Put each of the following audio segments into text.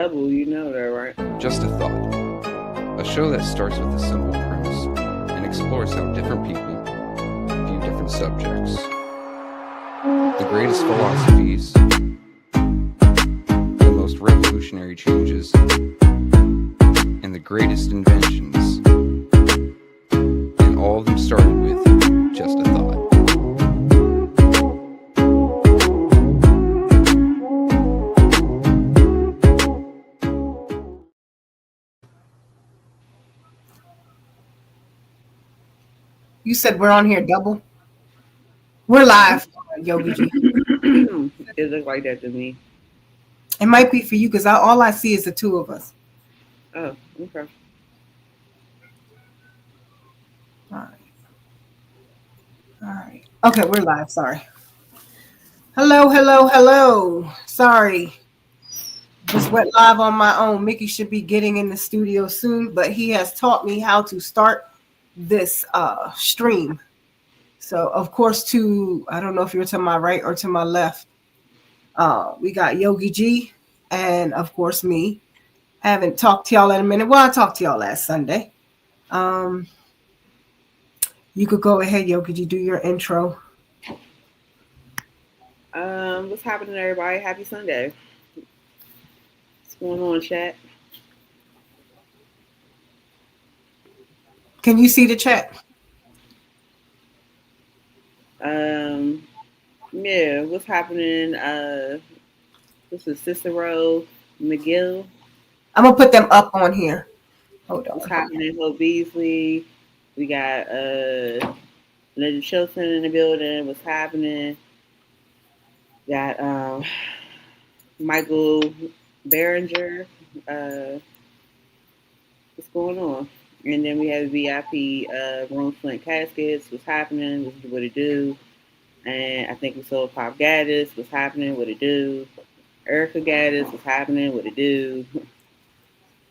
Double, you know that, right? Just a Thought, a show that starts with a simple premise and explores how different people view different subjects. The greatest philosophies, the most revolutionary changes, and the greatest inventions. And all of them started with just a thought. You said we're on here double? We're live, Yogi G. It looked like that to me. It might be for you because all I see is the two of us. Oh, okay. All right. Okay, we're live. Sorry. Hello. Sorry. Just went live on my own. Mickey should be getting in the studio soon, but he has taught me how to start this stream. So, of course, I don't know if you're to my right or to my left. We got Yogi G and, of course, me. Haven't talked to y'all in a minute. Well, I talked to y'all last Sunday. You could go ahead, Yogi G, do your intro. What's happening, everybody? Happy Sunday. What's going on, chat? Can you see the chat? Yeah, what's happening? This is Cicero McGill. I'm gonna put them up on here. Hold on. What's happening? Hope Beasley. We got Lady Chilton in the building. What's happening? Got Michael Behringer. What's going on? And then we have VIP Room Flint Caskets. What's happening? This is what it do. And I think we saw Pop Gaddis. What's happening? What it do? Erica Gaddis. What's happening? What it do?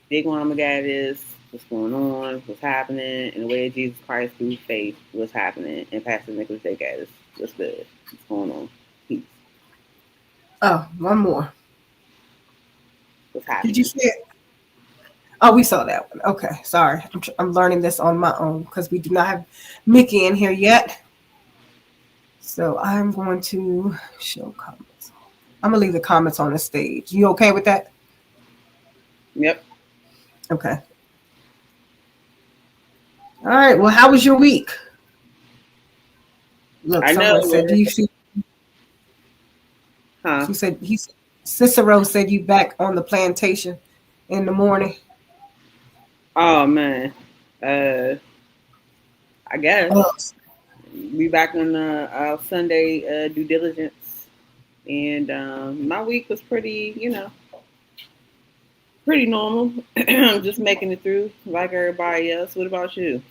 Big Mama Gaddis. What's going on? What's happening? In the way of Jesus Christ through faith. What's happening? And Pastor Nicholas J. Gaddis. What's good? What's going on? Peace. Oh, one more. What's happening? Did you see it? Oh, we saw that one. Okay, sorry. I'm learning this on my own because we do not have Mickey in here yet. So I'm going to show comments. I'm going to leave the comments on the stage. You okay with that? Yep. Okay. All right. Well, how was your week? Look, someone said, do you see? Huh? She said, Cicero said you back on the plantation in the morning. Oh, man. I guess. We back on Sunday due diligence. And my week was pretty, pretty normal. I'm just making it through like everybody else. What about you?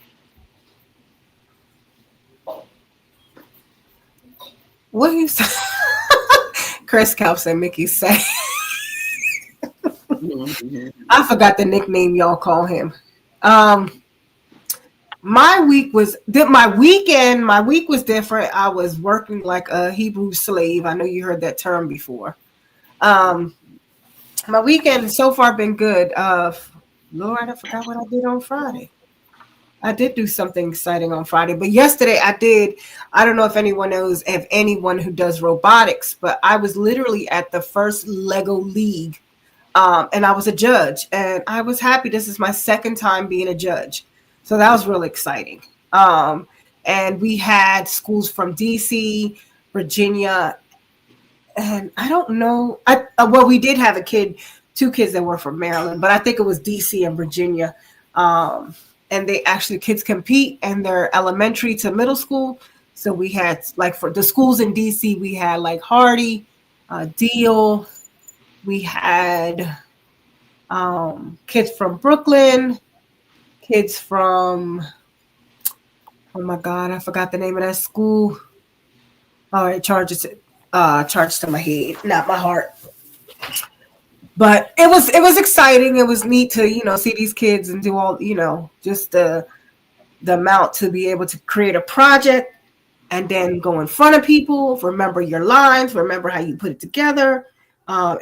What do you say? Chris Kelp said Mickey say. I forgot the nickname y'all call him. My week was my week was different. I was working like a Hebrew slave. I know you heard that term before. My weekend has so far been good. Lord, I forgot what I did on Friday. I did do something exciting on Friday, but yesterday I don't know if anyone knows of anyone who does robotics, but I was literally at the first Lego League, and I was a judge, and I was happy. This is my second time being a judge. So that was really exciting. And we had schools from DC, Virginia, and I don't know. We did have two kids that were from Maryland, but I think it was DC and Virginia. And they actually, kids compete and they're elementary to middle school. So we had, like, for the schools in DC, we had like Hardy, Deal. We had kids from Brooklyn. Kids from, oh my God, I forgot the name of that school. All right, charges to my head, not my heart. But it was exciting. It was neat to, see these kids and do all, just the amount to be able to create a project and then go in front of people, remember your lines, remember how you put it together,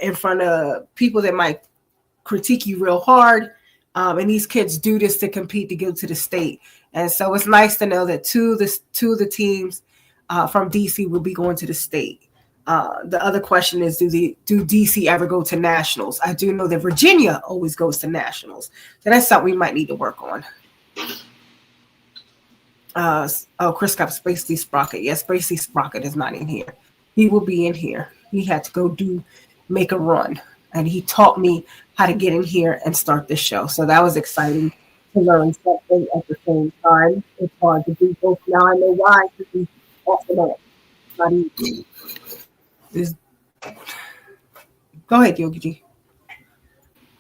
in front of people that might critique you real hard. And these kids do this to compete to go to the state. And so it's nice to know that two of the teams from DC will be going to the state. The other question is, do DC ever go to nationals? I do know that Virginia always goes to nationals, so that's something we might need to work on. Chris got Spacey Sprocket. Yes, Spacey Sprocket is not in here. He will be in here. He had to go make a run, and he taught me how to get in here and start this show. So that was exciting to learn something at the same time. It's hard to do both. Now I know why, because he's off and on. Not easy. Go ahead, Yogi G.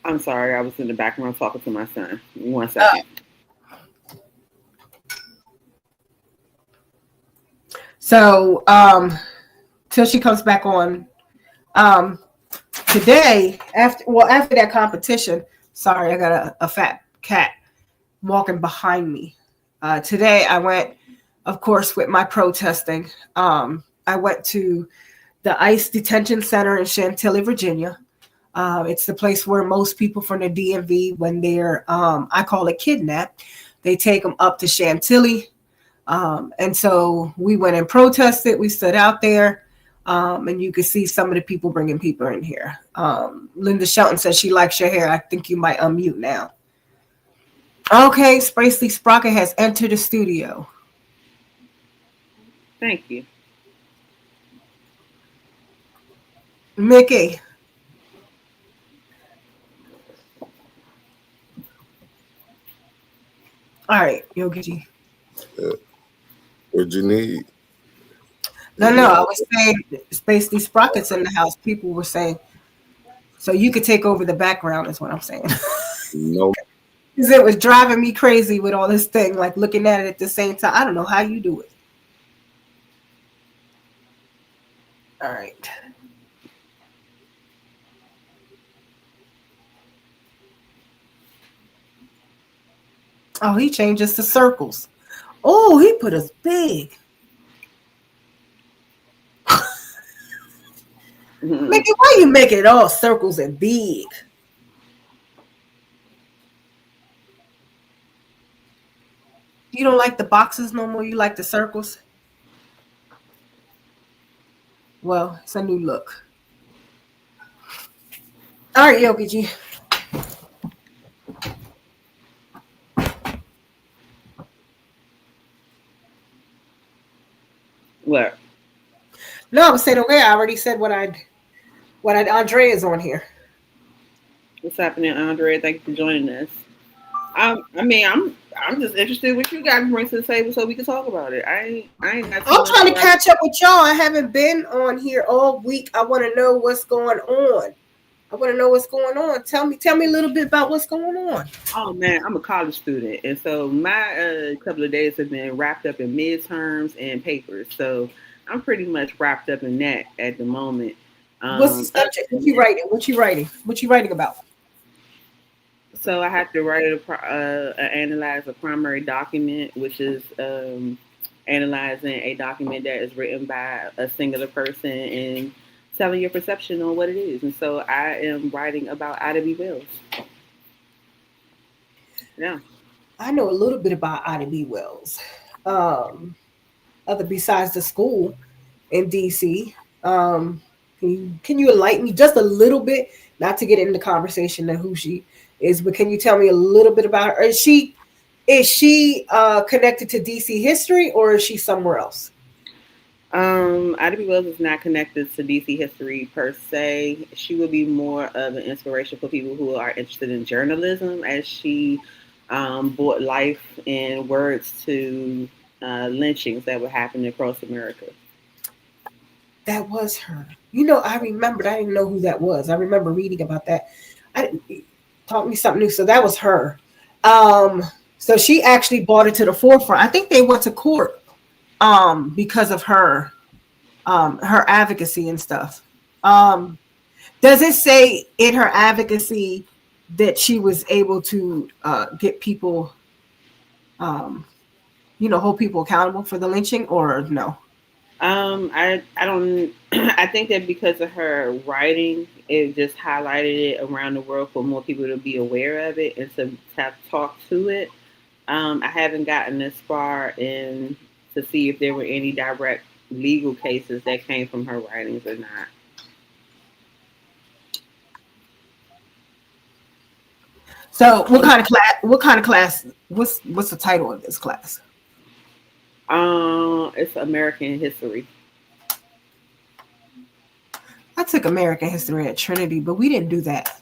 I'm sorry, I was in the background talking to my son. 1 second. So, till she comes back on, today, after that competition, sorry, I got a fat cat walking behind me. Today I went, of course, with my protesting. I went to the ICE Detention Center in Chantilly, Virginia. It's the place where most people from the DMV, when they're, I call it kidnapped, they take them up to Chantilly. And so we went and protested. We stood out there, and you could see some of the people bringing people in here. Linda Shelton says she likes your hair. I think you might unmute now. Okay, Spacey Sprocket has entered the studio. Thank you. Mickey. All right, Yogi G. What'd you need? No, I was saying Spacey Sprocket's in the house. People were saying, so you could take over the background is what I'm saying. No. Because it was driving me crazy with all this thing, like looking at it at the same time. I don't know how you do it. All right. Oh, he changes to circles. Oh, he put us big. Mickey, why you make it all circles and big? You don't like the boxes no more? You like the circles? Well, it's a new look. All right, Yogi G. What? No, I was saying, okay, I already said what Andre is on here. What's happening, Andre? Thank you for joining us. I'm just interested what you guys bring to the table so we can talk about it. I ain't got I'm trying to catch up with y'all. I haven't been on here all week. I want to know what's going on. Tell me a little bit about what's going on. Oh man, I'm a college student, and so my couple of days have been wrapped up in midterms and papers. So I'm pretty much wrapped up in that at the moment. What's the subject? What you writing? What you writing about? So I have to write analyze a primary document, which is analyzing a document that is written by a singular person and telling your perception on what it is. And so I am writing about Ida B. Wells. Yeah. I know a little bit about Ida B. Wells. Other besides the school in DC. Can you enlighten me just a little bit? Not to get into conversation of who she is, but can you tell me a little bit about her? Is she connected to DC history, or is she somewhere else? Ida B. Wells is not connected to DC history per se. She would be more of an inspiration for people who are interested in journalism, as she brought life and words to lynchings that were happening across America. That was her. You know, I remembered. I didn't know who that was. I remember reading about that. Taught me something new. So that was her. So she actually brought it to the forefront. I think they went to court because of her advocacy and stuff. Does it say in her advocacy that she was able to get people, hold people accountable for the lynching, or no? I don't. I think that because of her writing it just highlighted it around the world for more people to be aware of it and to have talk to it. I haven't gotten this far in to see if there were any direct legal cases that came from her writings or not. So, what kind of class? What kind of class? What's the title of this class? It's American history. I took American history at Trinity, but we didn't do that.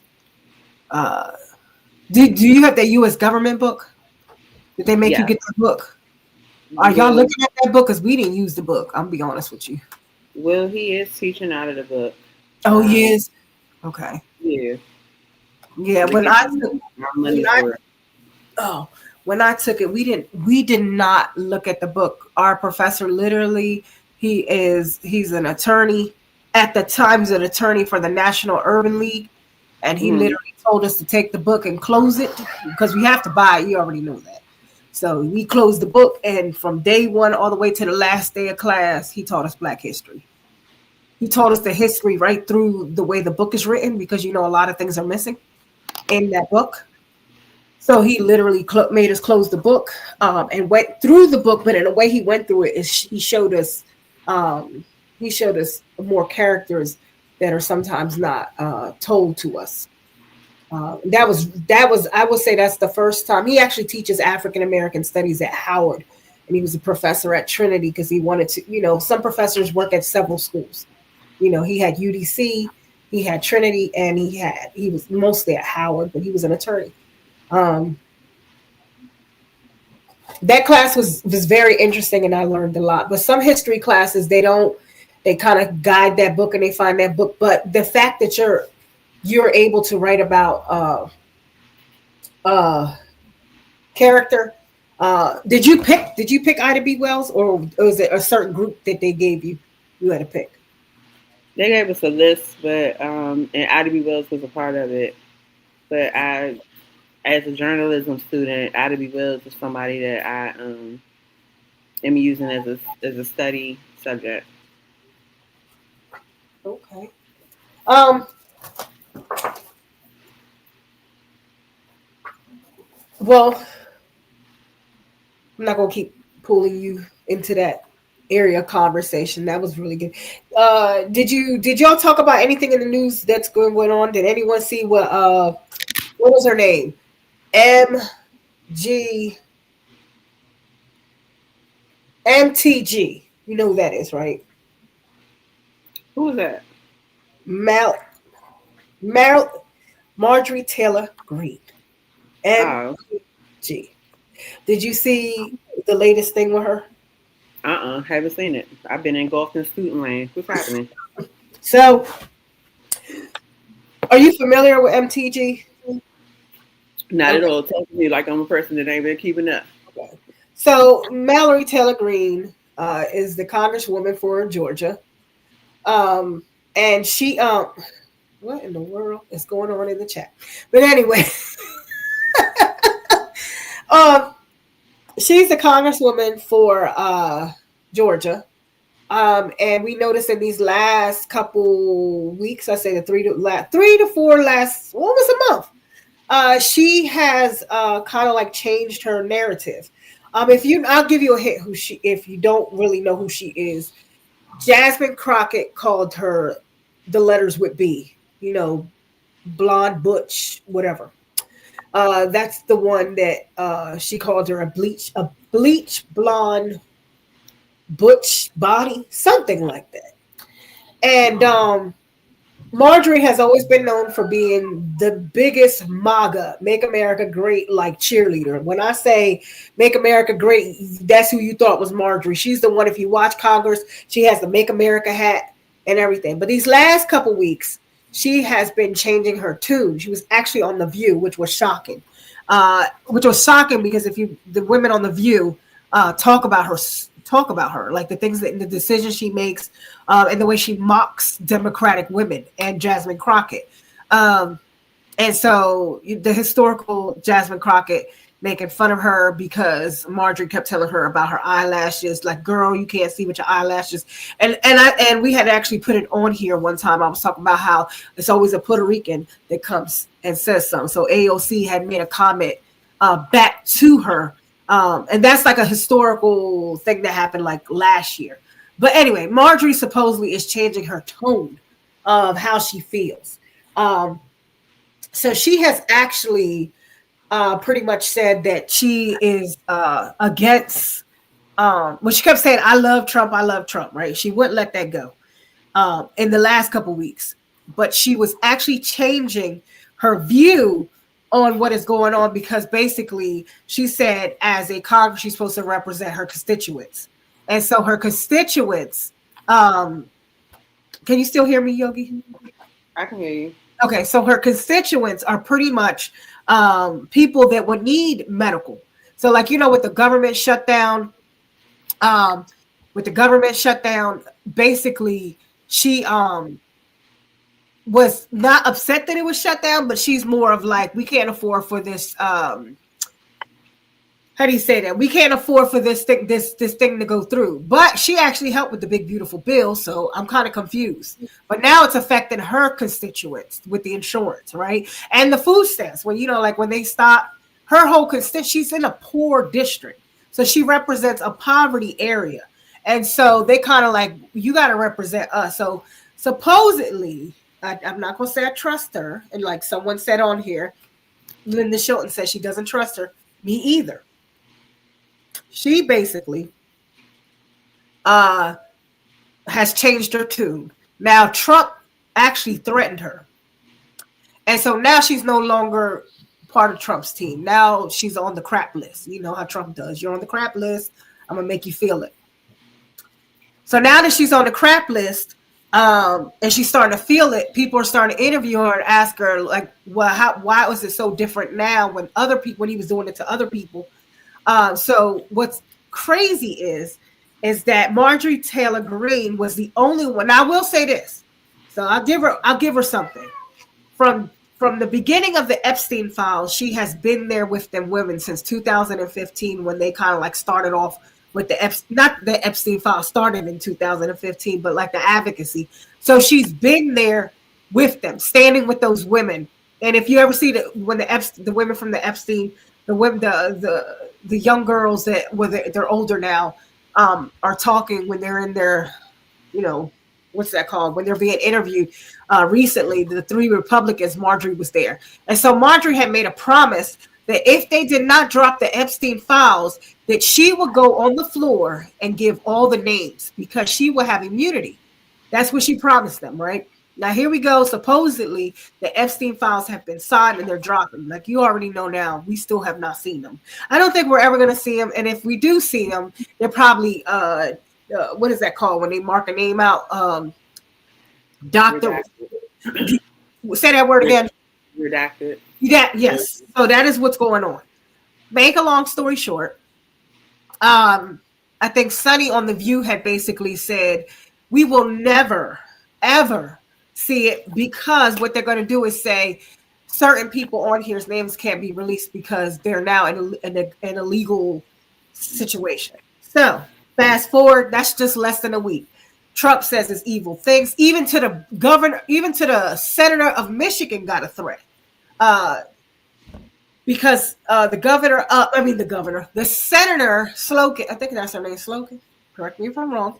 Uh, do you have that U.S. government book? Did they make you Yeah. get the book? Are y'all Will looking at that book? Because we didn't use the book. I'm gonna be honest with you. Will he is teaching out of the book. Oh, Um, yes. Okay. yeah, Yeah. we're getting our When money's I worth. oh when I took it, we did not look at the book. Our professor literally, he's an attorney. At the time, he's an attorney for the National Urban League, and he Mm, literally told us to take the book and close it because we have to buy it. You already know that. So we closed the book, and from day one all the way to the last day of class, he taught us Black history. He taught us the history right through the way the book is written because a lot of things are missing in that book. So he literally made us close the book and went through the book, but in the way he went through it is um, he showed us more characters that are sometimes not told to us. That was I would say that's the first time he actually teaches African American studies at Howard, and he was a professor at Trinity because he wanted to. Some professors work at several schools. He had UDC, he had Trinity, and he was mostly at Howard, but he was an attorney. Um, that class was very interesting, and I learned a lot. But some history classes they kind of guide that book and they find that book. But the fact that you're able to write about uh, character. Did you pick Ida B. Wells, or was it a certain group that they gave you? You had to pick. they gave us a list, but and Ida B. Wells was a part of it. But as a journalism student, Ida B. Wells is somebody that I am using as a study subject. Okay. Um. Well, I'm not gonna keep pulling you into that area of conversation. That was really good. Did y'all talk about anything in the news that's going on? Did anyone see what was her name? MG MTG. You know who that is, right? Who was that? Mal Mar Marjorie Taylor Greene. Oh, MG. Did you see the latest thing with her? haven't seen it. I've been engulfed in student land. What's happening? So, are you familiar with MTG? Not at Okay. all. Telling me like I'm a person that ain't been keeping up. Okay. So Mallory Taylor Greene is the congresswoman for Georgia, um, and she what in the world is going on in the chat? But anyway, um, she's the congresswoman for Georgia. And we noticed in these last couple weeks, I say the 3 to 4 last, almost a month, she has kind of like changed her narrative. I'll give you a hint if you don't really know who she is. Jasmine Crockett called her the letters with B, blonde, butch, whatever. That's the one that she called her a bleach blonde butch body, something like that. And Marjorie has always been known for being the biggest MAGA, Make America Great, like cheerleader. When I say Make America Great, that's who you thought was Marjorie. She's the one, if you watch Congress, she has the Make America hat and everything. But these last couple weeks, she has been changing her tune. She was actually on The View, which was shocking. Because the women on The View talk about her, like the decisions she makes, and the way she mocks Democratic women and Jasmine Crockett. And so the historical Jasmine Crockett making fun of her because Marjorie kept telling her about her eyelashes. Like, girl, you can't see with your eyelashes. And we had actually put it on here one time. I was talking about how it's always a Puerto Rican that comes and says something. So AOC had made a comment back to her. And that's like a historical thing that happened like last year. But anyway, Marjorie supposedly is changing her tone of how she feels. So she has actually pretty much said that she is against. Well, she kept saying, I love Trump, right? She wouldn't let that go in the last couple weeks. But she was actually changing her view on what is going on because basically she said as a Congress, she's supposed to represent her constituents. And so her constituents, can you still hear me, Yogi? I can hear you. Okay, so her constituents are pretty much people that would need medical. So, like, you know, with the government shutdown, basically she was not upset that it was shut down, but she's more of like, we can't afford for this how do you say that? We can't afford for this thing to go through. But she actually helped with the big beautiful bill, so I'm kind of confused. But now it's affecting her constituents with the insurance, right? And the food stamps. When like when they stop, her whole she's in a poor district, so she represents a poverty area, and so they kind of like, you got to represent us. So supposedly, I'm not gonna say I trust her, and like someone said on here, Linda Shelton says she doesn't trust her. Me either. She basically has changed her tune. Now, Trump actually threatened her. And so now she's no longer part of Trump's team. Now she's on the crap list. You know how Trump does. You're on the crap list. I'm going to make you feel it. So now that she's on the crap list and she's starting to feel it, people are starting to interview her and ask her, like, well, why was it so different now when he was doing it to other people? So what's crazy is that Marjorie Taylor Greene was the only one. Now, I will say this. So I'll give her something. From the beginning of the Epstein files, she has been there with them women since 2015 when they kind of like started off with not the Epstein files started in 2015, but like the advocacy. So she's been there with them, standing with those women. And if you ever see when the women from the Epstein, the young girls that they're older now are talking when they're in their, what's that called? When they're being interviewed recently, the three Republicans, Marjorie was there. And so Marjorie had made a promise that if they did not drop the Epstein files, that she would go on the floor and give all the names because she would have immunity. That's what she promised them, right? Now, here we go. Supposedly, the Epstein files have been signed and they're dropping. Like you already know now, we still have not seen them. I don't think we're ever going to see them. And if we do see them, they're probably, what is that called when they mark a name out? Doctor. Say that word again. Redacted. Yeah, yes. So that is what's going on. Make a long story short, I think Sunny on The View had basically said, we will never, ever see it because what they're going to do is say certain people on here's names can't be released because they're now in a legal situation. So fast forward, that's just less than a week. Trump says it's evil things. Even to the governor, even to the senator of Michigan got a threat. Because the senator Slogan, I think that's her name, Slogan. Correct me if I'm wrong.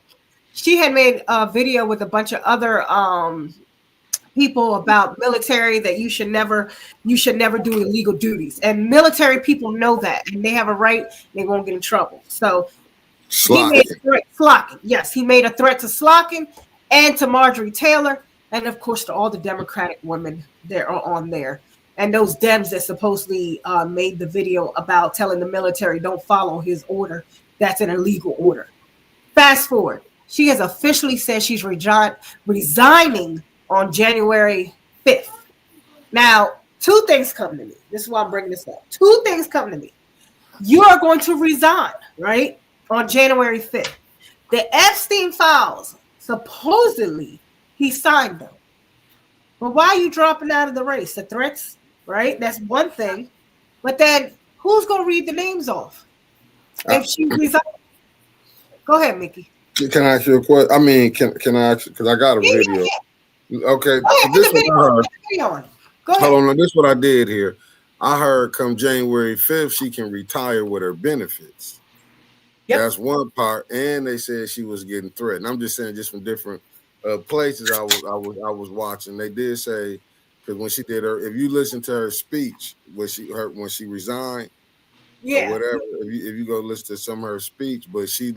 She had made a video with a bunch of other people about military that you should never do illegal duties, and military people know that, and they have a right. They won't get in trouble. So he made a threat, Slockin. Yes, he made a threat to Slockin and to Marjorie Taylor, and of course to all the Democratic women that are on there. And those Dems that supposedly made the video about telling the military don't follow his order. That's an illegal order. Fast forward. She has officially said she's resigning on January 5th. Now, two things come to me. This is why I'm bringing this up. Two things come to me. You are going to resign, right, on January 5th. The Epstein files, supposedly, he signed them. But why are you dropping out of the race? The threats, right? That's one thing. But then Who's going to read the names off if she resigns? Go ahead, Mickey. Can I ask you a question? I mean, can I ask? Because I got a Yeah, video. Okay, Go so ahead, put this the video what I on. heard. Put the video on. Go ahead. Hold on, this is what I did here. I heard come January 5th, she can retire with her benefits. Yep. That's one part, and they said she was getting threatened. I'm just saying, just from different places I was watching. They did say, because when she did her, if you listen to her speech when she resigned, or whatever, if you go listen to some of her speech, but she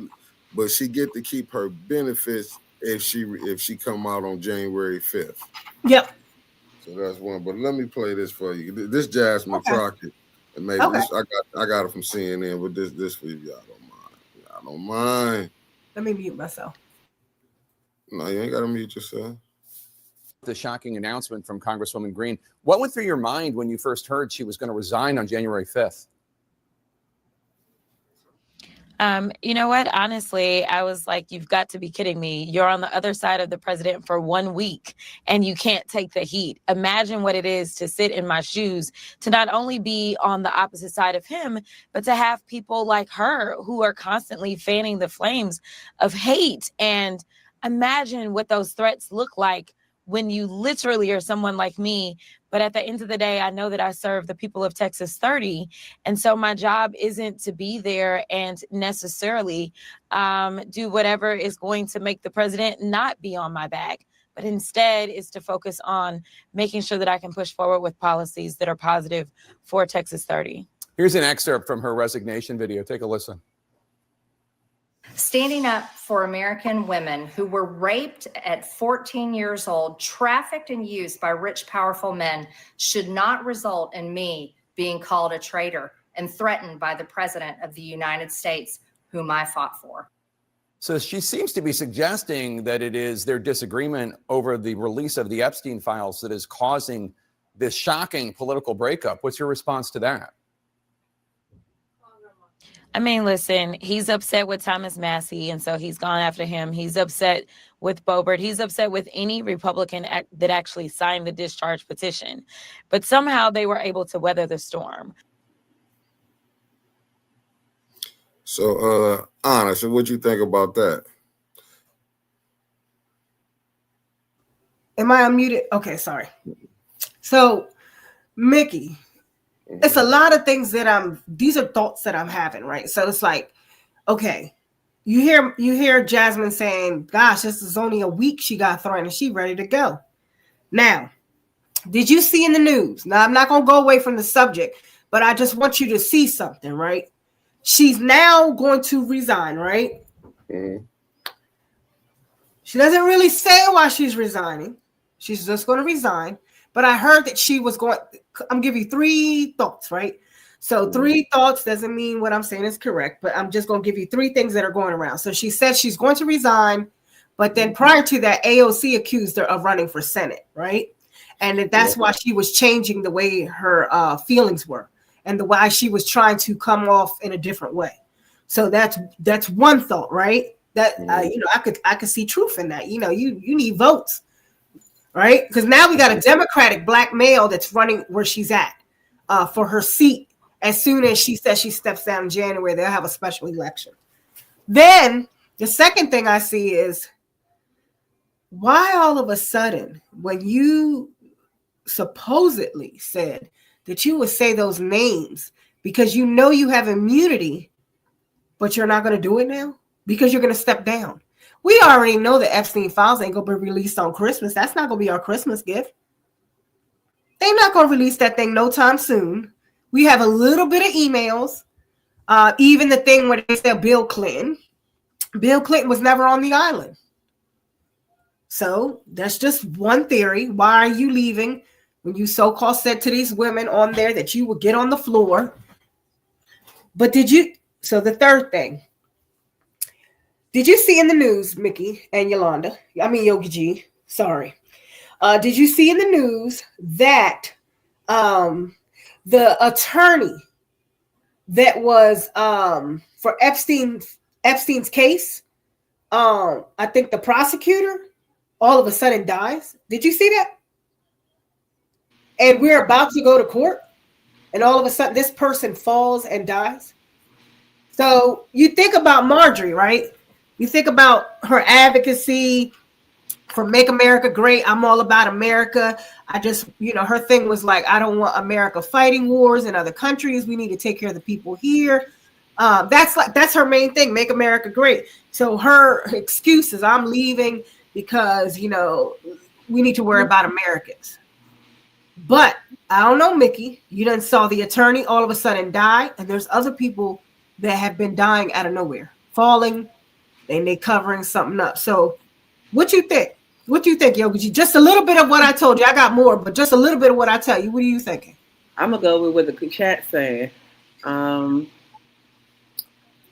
get to keep her benefits if she come out on January 5th. Yep. So that's one. But let me play this for you. This Jasmine Okay. Crockett, and maybe this I got it from CNN, but this for you. I don't mind. I don't mind. Let me mute myself. No, you ain't got to mute yourself. The shocking announcement from Congresswoman Green. What went through your mind when you first heard she was going to resign on January 5th? You know what? Honestly, I was like, you've got to be kidding me. You're on the other side of the president for 1 week and you can't take the heat. Imagine what it is to sit in my shoes, to not only be on the opposite side of him, but to have people like her who are constantly fanning the flames of hate. And imagine what those threats look like when you literally are someone like me. But at the end of the day, I know that I serve the people of Texas 30. And so my job isn't to be there and necessarily do whatever is going to make the president not be on my back, but instead is to focus on making sure that I can push forward with policies that are positive for Texas 30. Here's an excerpt from her resignation video. Take a listen. Standing up for American women who were raped at 14 years old, trafficked and used by rich, powerful men should not result in me being called a traitor and threatened by the President of the United States, whom I fought for. So she seems to be suggesting that it is their disagreement over the release of the Epstein files that is causing this shocking political breakup. What's your response to that? I mean, listen, he's upset with Thomas Massey, and so he's gone after him. He's upset with Boebert. He's upset with any Republican that actually signed the discharge petition. But somehow they were able to weather the storm. So, Ana, so what you think about that? Am I unmuted? Okay, sorry. So, Mickey, it's a lot of things that these are thoughts that I'm having, right? So it's like, okay, you hear Jasmine saying, gosh, this is only a week she got thrown and she ready to go. Now, did you see in the news? Now, I'm not going to go away from the subject, but I just want you to see something, right? She's now going to resign, right? Mm-hmm. She doesn't really say why she's resigning. She's just going to resign. But I heard that she was going, I'm giving you 3 thoughts, right? So 3 thoughts doesn't mean what I'm saying is correct, but I'm just going to give you 3 things that are going around. So she said she's going to resign, but then prior to that, AOC accused her of running for Senate, right? And that's why she was changing the way her feelings were and the why she was trying to come off in a different way. So that's one thought, right? That I could see truth in that. You need votes. Right? Because now we got a Democratic black male that's running where she's at for her seat. As soon as she says she steps down in January, they'll have a special election. Then the second thing I see is why all of a sudden, when you supposedly said that you would say those names because you know you have immunity, but you're not going to do it now because you're going to step down. We already know that Epstein files ain't going to be released on Christmas. That's not going to be our Christmas gift. They're not going to release that thing no time soon. We have a little bit of emails. Even the thing where they said Bill Clinton. Bill Clinton was never on the island. So that's just one theory. Why are you leaving when you so-called said to these women on there that you would get on the floor? But so the third thing. Did you see in the news, Mickey and Yogi G, sorry. Did you see in the news that the attorney that was for Epstein's case, I think the prosecutor all of a sudden dies? Did you see that? And we're about to go to court? and all of a sudden this person falls and dies. So you think about Marjorie, right? You think about her advocacy for Make America Great. I'm all about America. I just, her thing was like, I don't want America fighting wars in other countries. We need to take care of the people here. That's her main thing, Make America Great. So her excuse is, I'm leaving because, we need to worry about Americans. But I don't know, Mickey, you done saw the attorney all of a sudden die, and there's other people that have been dying out of nowhere, falling, and they covering something up. So what you think? What do you think, Yogi? Just a little bit of what I told you. I got more, but just a little bit of what I tell you. What are you thinking? I'm gonna go with what the chat saying.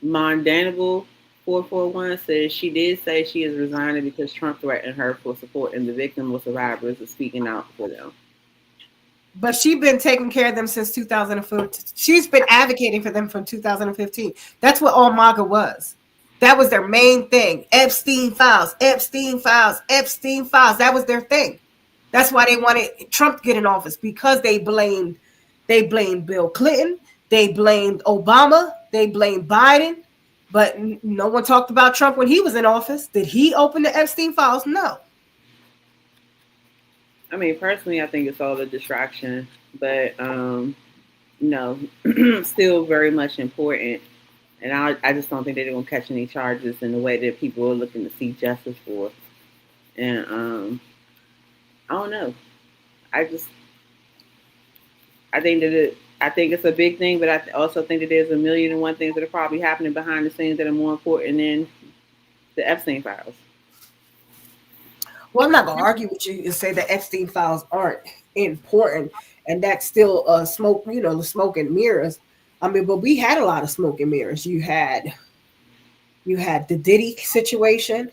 Mondanable 441 says she did say she is resigning because Trump threatened her for supporting the victim or survivors of speaking out for them. But she's been taking care of them since 2015. She's been advocating for them from 2015. That's what all MAGA was. That was their main thing. Epstein files, Epstein files, Epstein files. That was their thing. That's why they wanted Trump to get in office, because they blamed Bill Clinton, they blamed Obama, they blamed Biden, but no one talked about Trump when he was in office. Did he open the Epstein files? No. I mean, personally, I think it's all a distraction, but still very much important. And I just don't think they're going to catch any charges in the way that people are looking to seek justice for. And I don't know. I think it's a big thing, but I also think that there's a million and one things that are probably happening behind the scenes that are more important than the Epstein files. Well, I'm not going to argue with you and say the Epstein files aren't important, and that's still smoke, the smoke and mirrors. I mean, but we had a lot of smoke and mirrors. You had the Diddy situation.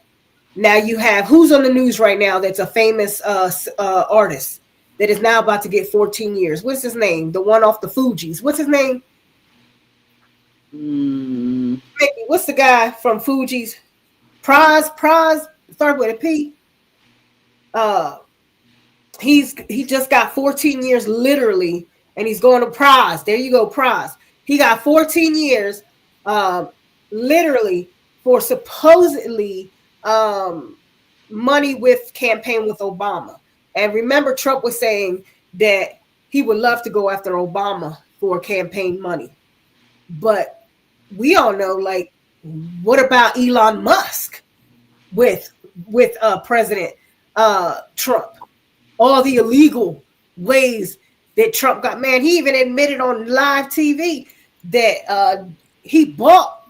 Now you have, who's on the news right now that's a famous artist that is now about to get 14 years. What's his name? The one off the Fugees. What's his name? What's the guy from Fugees? Praz, start with a P. He just got 14 years literally, and he's going to Praz. There you go, Praz. He got 14 years literally for supposedly money with campaign with Obama. And remember, Trump was saying that he would love to go after Obama for campaign money. But we all know, like, what about Elon Musk with President Trump? All the illegal ways that Trump got. Man, he even admitted on live TV that he bought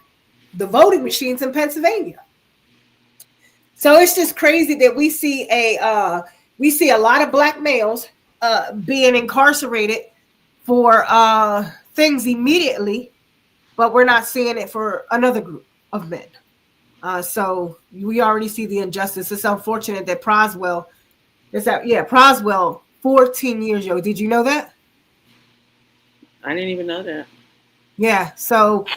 the voting machines in Pennsylvania. So it's just crazy that we see a lot of black males being incarcerated for things immediately, but we're not seeing it for another group of men. So we already see the injustice. It's unfortunate that Proswell, 14 years, yo. Did you know that? I didn't even know that. Yeah. So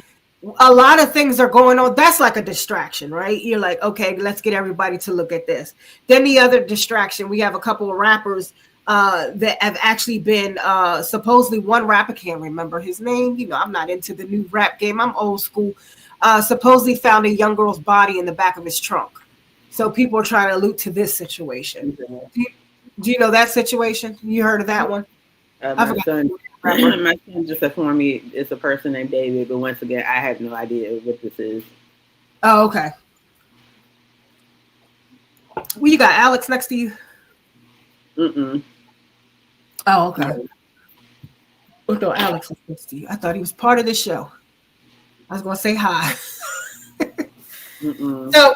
a lot of things are going on. That's like a distraction, right? You're like, okay, let's get everybody to look at this. Then the other distraction, we have a couple of rappers that have actually been supposedly, one rapper, can't remember his name. I'm not into the new rap game. I'm old school. Supposedly found a young girl's body in the back of his trunk. So people are trying to allude to this situation. Do you know that situation? You heard of that one? My son just informed me it's a person named David, but once again, I have no idea what this is. Oh, okay. Well, you got Alex next to you? Mm-mm. Oh, okay. Oh, no, Alex was next to you. I thought he was part of the show. I was going to say hi. So,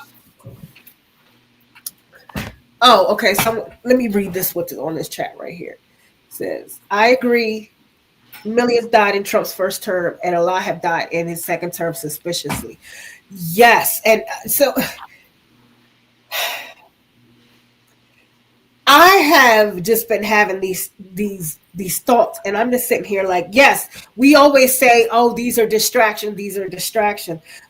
okay. So let me read this, what's on this chat right here. It says, I agree. Millions died in Trump's first term, and a lot have died in his second term suspiciously. Yes. And so I have just been having these thoughts, and I'm just sitting here like, yes, we always say, oh, these are distractions.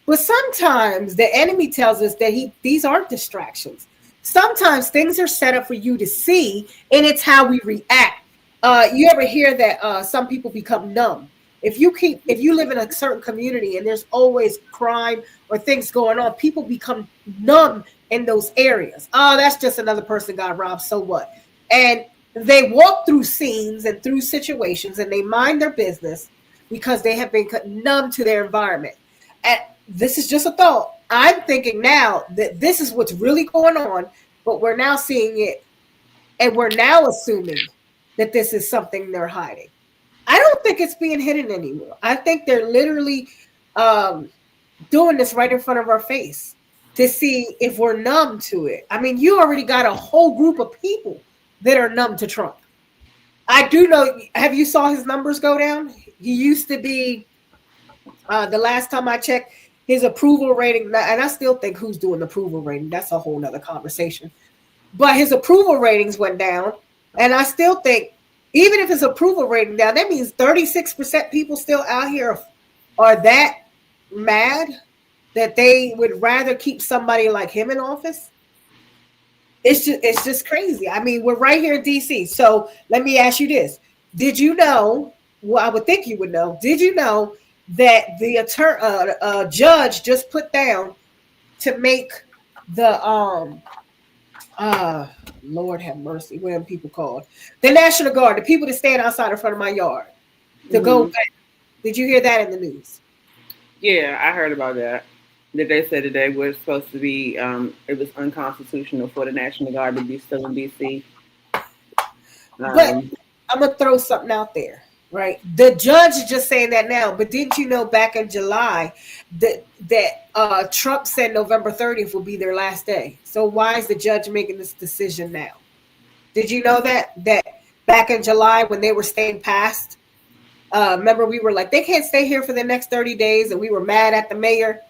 But sometimes the enemy tells us that these aren't distractions. Sometimes things are set up for you to see, and it's how we react You ever hear that some people become numb? If you live in a certain community and there's always crime or things going on, people become numb in those areas. Oh, that's just another person got robbed. So what? And they walk through scenes and through situations and they mind their business because they have been numb to their environment. And this is just a thought. I'm thinking now that this is what's really going on, but we're now seeing it and we're now assuming that this is something they're hiding. I don't think it's being hidden anymore. I think they're literally doing this right in front of our face to see if we're numb to it. I mean, you already got a whole group of people that are numb to Trump. I do know. Have you saw his numbers go down? He used to be, the last time I checked, his approval rating, and I still think who's doing the approval rating, that's a whole nother conversation. But his approval ratings went down. And I still think, even if his approval rating down, that means 36% people still out here are that mad that they would rather keep somebody like him in office. It's just crazy. I mean, we're right here in DC. So let me ask you this. Did you know, well, I would think you would know, did you know that the judge just put down to make the Lord have mercy, what are people called? The National Guard, the people that stand outside in front of my yard to go back. Did you hear that in the news? Yeah, I heard about that. That they said that they were supposed to be, it was unconstitutional for the National Guard to be still in DC. But I'm going to throw something out there, right? The judge is just saying that now, but didn't you know back in July that Trump said November 30th will be their last day? So why is the judge making this decision now? Did you know that back in July when they were staying past, remember we were like, they can't stay here for the next 30 days, and we were mad at the mayor,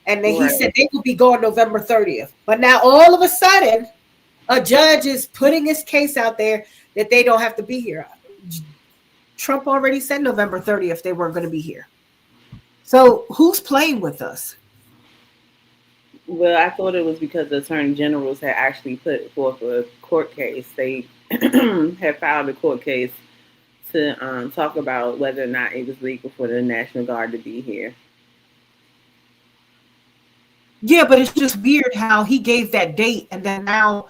and then he said they will be gone November 30th. But now all of a sudden, a judge is putting his case out there that they don't have to be here. Trump already said November 30th they weren't going to be here. So who's playing with us? Well, I thought it was because the attorney generals had actually put forth a court case. They had filed a court case to talk about whether or not it was legal for the National Guard to be here. Yeah, but it's just weird how he gave that date and then now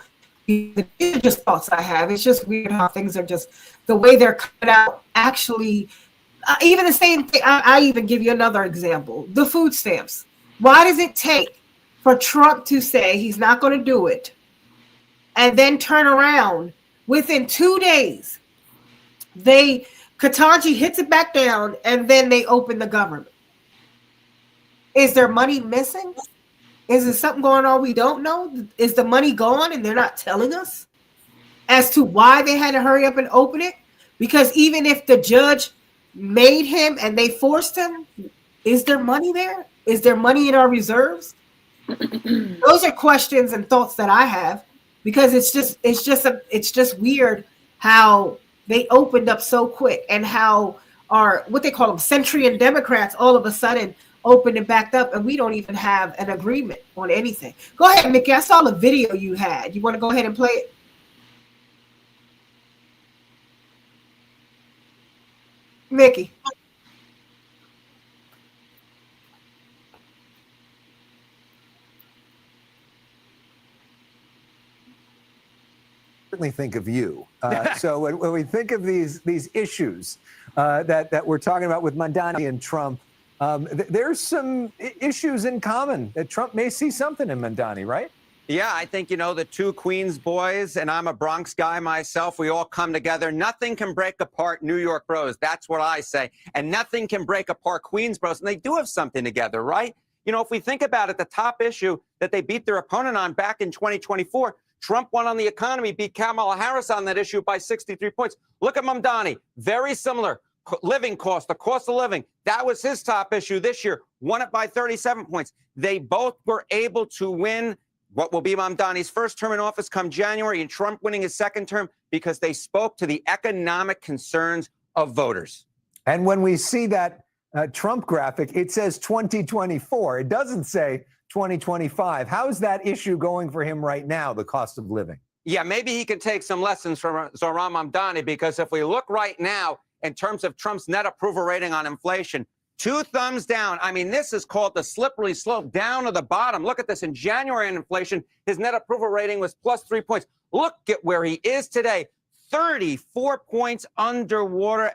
these are just thoughts I have. It's just weird how things are just the way they're coming out. Actually, even the same thing. I even give you another example: the food stamps. Why does it take for Trump to say he's not going to do it, and then turn around within 2 days? Katanji hits it back down, and then they open the government. Is there money missing? Is there something going on we don't know? Is the money gone and they're not telling us as to why they had to hurry up and open it? Because even if the judge made him and they forced him, is there money there? Is there money in our reserves? Those are questions and thoughts that I have, because it's just weird how they opened up so quick and how our, what they call them, Centrian Democrats all of a sudden opened and backed up, and we don't even have an agreement on anything. Go ahead, Mickey. I saw the video you had. You want to go ahead and play it? Mickey. Certainly think of you. So when we think of these issues that we're talking about with Mamdani and Trump, there's some issues in common that Trump may see something in Mamdani, right? Yeah, I think, the two Queens boys, and I'm a Bronx guy myself, we all come together. Nothing can break apart New York bros. That's what I say. And nothing can break apart Queens bros. And they do have something together, right? If we think about it, the top issue that they beat their opponent on back in 2024, Trump won on the economy, beat Kamala Harris on that issue by 63 points. Look at Mamdani. Very similar. Living cost, the cost of living. That was his top issue this year. Won it by 37 points. They both were able to win what will be Mamdani's first term in office come January, and Trump winning his second term, because they spoke to the economic concerns of voters. And when we see that Trump graphic, it says 2024. It doesn't say 2025. How is that issue going for him right now, the cost of living? Yeah, maybe he can take some lessons from Zohran Mamdani, because if we look right now in terms of Trump's net approval rating on inflation, 2 thumbs down. I mean, this is called the slippery slope down to the bottom. Look at this. In January in inflation, his net approval rating was plus 3 points. Look at where he is today, 34 points underwater.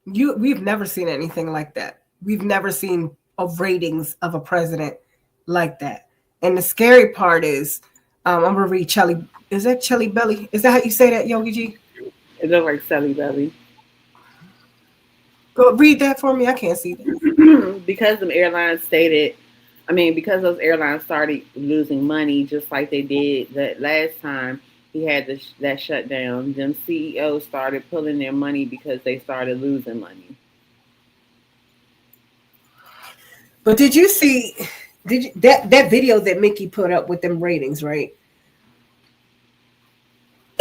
We've never seen anything like that. We've never seen ratings of a president like that. And the scary part is, I'm gonna read Chelly. Is that Chelly Belly? Is that how you say that, Yogi G? It looks like Sally Belly. Go read that for me. I can't see that. Because the airlines because those airlines started losing money just like they did that last time he had that shutdown, them CEOs started pulling their money because they started losing money. But did you see that video that Mickey put up with them ratings, right?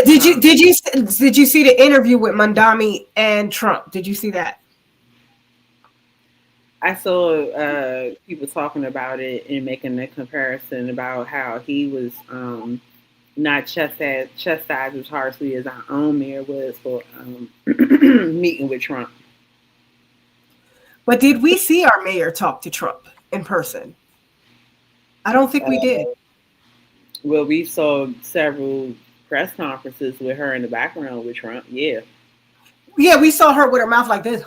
Did you see the interview with Mamdani and Trump? Did you see that? I saw people talking about it and making a comparison about how he was not chastised as harshly as our own mayor was for meeting with Trump. But did we see our mayor talk to Trump in person? I don't think we did. Well, we saw several press conferences with her in the background with Trump. Yeah, we saw her with her mouth like this.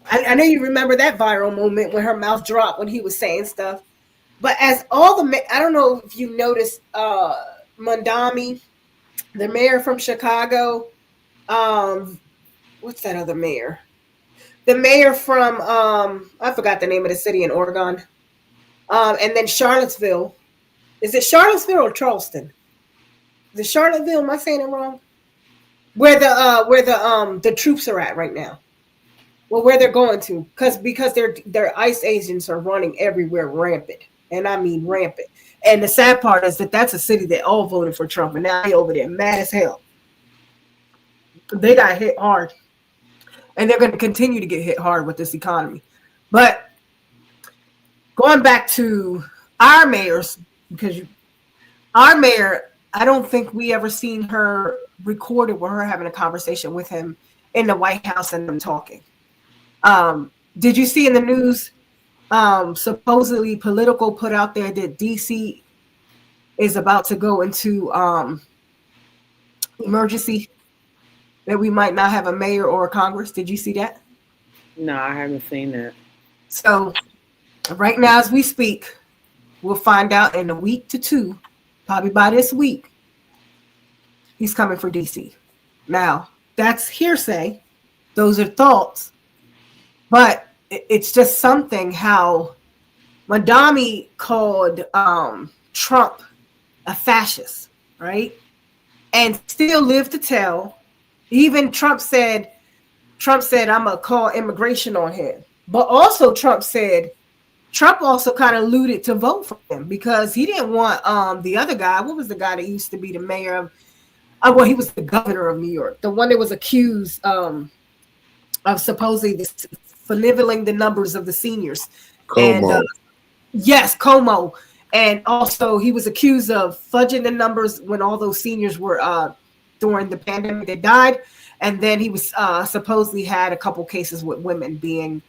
I know you remember that viral moment when her mouth dropped when he was saying stuff. But as all I don't know if you noticed, Mamdani, the mayor from Chicago, what's that other mayor? The mayor from, I forgot the name of the city in Oregon. And then Charlottesville. Is it Charlottesville or Charleston? Is it Charlottesville? Am I saying it wrong? Where the troops are at right now. Well, where they're going to, because their ICE agents are running everywhere rampant, and I mean rampant. And the sad part is that that's a city that all voted for Trump, and now they over there mad as hell. They got hit hard, and they're going to continue to get hit hard with this economy. But going back to our mayors, because our mayor, I don't think we ever seen her recorded with her having a conversation with him in the White House and them talking. Did you see in the news, supposedly Political put out there that DC is about to go into emergency, that we might not have a mayor or a Congress? Did you see that? No, I haven't seen that. So right now as we speak, we'll find out in a week to 2, probably by this week, he's coming for DC. Now, that's hearsay. Those are thoughts. But it's just something how Mamdani called Trump a fascist, right? And still lived to tell. Even Trump said, I'm gonna call immigration on him. But also Trump also kind of alluded to vote for him because he didn't want the other guy. What was the guy that used to be the mayor of? Well, he was the governor of New York, the one that was accused of supposedly finagling the numbers of the seniors. Como. And yes, Como. And also he was accused of fudging the numbers when all those seniors were during the pandemic that died. And then he was supposedly had a couple cases with women being